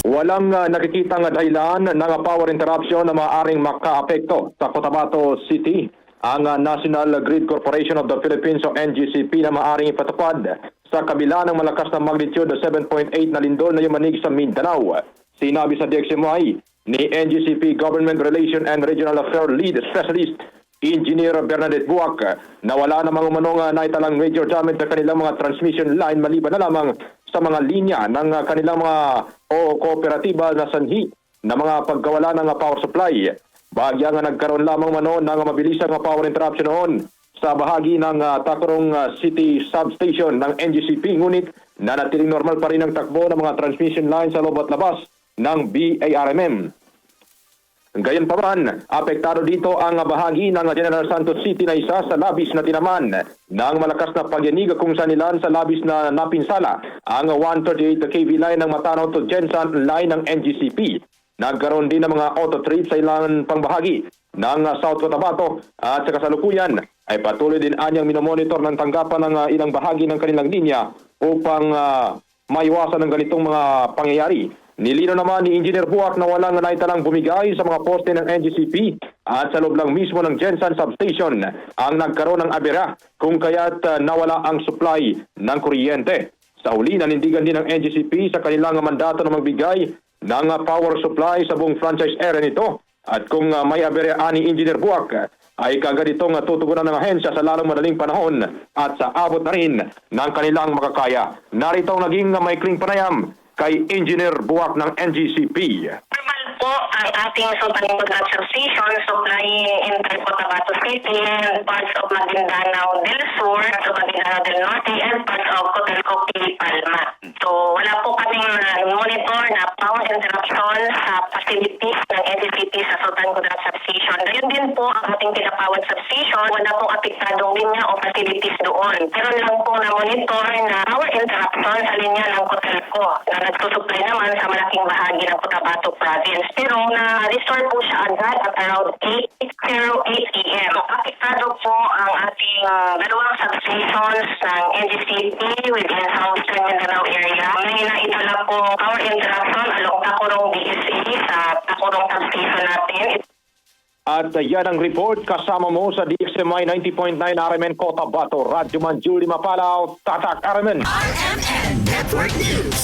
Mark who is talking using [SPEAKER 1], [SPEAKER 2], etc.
[SPEAKER 1] Walang nakikitang dahilan ng power interruption na maaaring makaapekto sa Cotabato City ang National Grid Corporation of the Philippines o NGCP na maaaring ipatupad sa kabila ng malakas na magnitude 7.8 na lindol na yumanig sa Mindanao. Sinabi sa DXMY ni NGCP Government Relation and Regional Affairs Lead Specialist Engineer Bernadette Buak na wala namang umanong naitalang major damage sa kanilang mga transmission line maliban na lamang sa mga linya ng kanilang mga kooperatiba na sanhi na mga pagkawala ng power supply. Bahagya nga nagkaroon lamang mano ng mabilisang power interruption noon sa bahagi ng Tacurong City Substation ng NGCP, ngunit nanatiling normal pa rin ang takbo ng mga transmission line sa loob at labas ng BARMM. Gayunpaman, apektado dito ang bahagi ng General Santos City na isa sa labis na tinaman ng malakas na pagyanig kung saan ilan sa labis na napinsala ang 138 kV line ng Matanaw to Jensan line ng NGCP. Nagkaroon din ng mga auto trip sa ilang pangbahagi ng South Cotabato at sa kasalukuyan ay patuloy din anyang minomonitor ng tanggapan ng ilang bahagi ng kanilang linya upang maiwasan ng ganitong mga pangyayari. Nilino naman ni Engineer Buak na walang naitalang bumigay sa mga poste ng NGCP at sa loob lang mismo ng Jensan Substation ang nagkaroon ng abera kung kaya't nawala ang supply ng kuryente. Sa huli, nanindigan din ng NGCP sa kanilang mandato na magbigay ng power supply sa buong franchise area nito at kung may abera ni Engineer Buak ay kagad itong tutugunan ng ahensya sa lalong madaling panahon at sa abot na rin ng kanilang makakaya. Narito ang naging maikling panayam kay Engineer Buak ng NGCP.
[SPEAKER 2] Normal po ang ating Sultan Kudarat Substation supplying entire Cotabato City and parts of Maguindanao del Sur, parts of Maguindanao del Norte, and parts of Cotelco, Palma. So wala po kaming monitor na power interruption sa facilities ng NGCP sa Sultan Kudarat Substation. Gayun din po ang ating pinapawad substation, wala pong apektadong linya o facilities doon. Meron lang po na monitor na power interruption sa linya ng Cotelco na nagsusupply naman sa malaking bahagi ng Cotabato Province. Pero na-restore po siya agad at around 8:08 AM. Apektado po ang ating dalawang substations ng NGCP within Southern Mindanao area. May naitala po power interruption along Tacurong DSA sa Tacurong substation natin.
[SPEAKER 1] At yan ang report kasama mo sa DXMY 90.9 RMN Cotabato. Radyo Man Julie Mapalaw, Tatak RMN.
[SPEAKER 3] RMN Network News.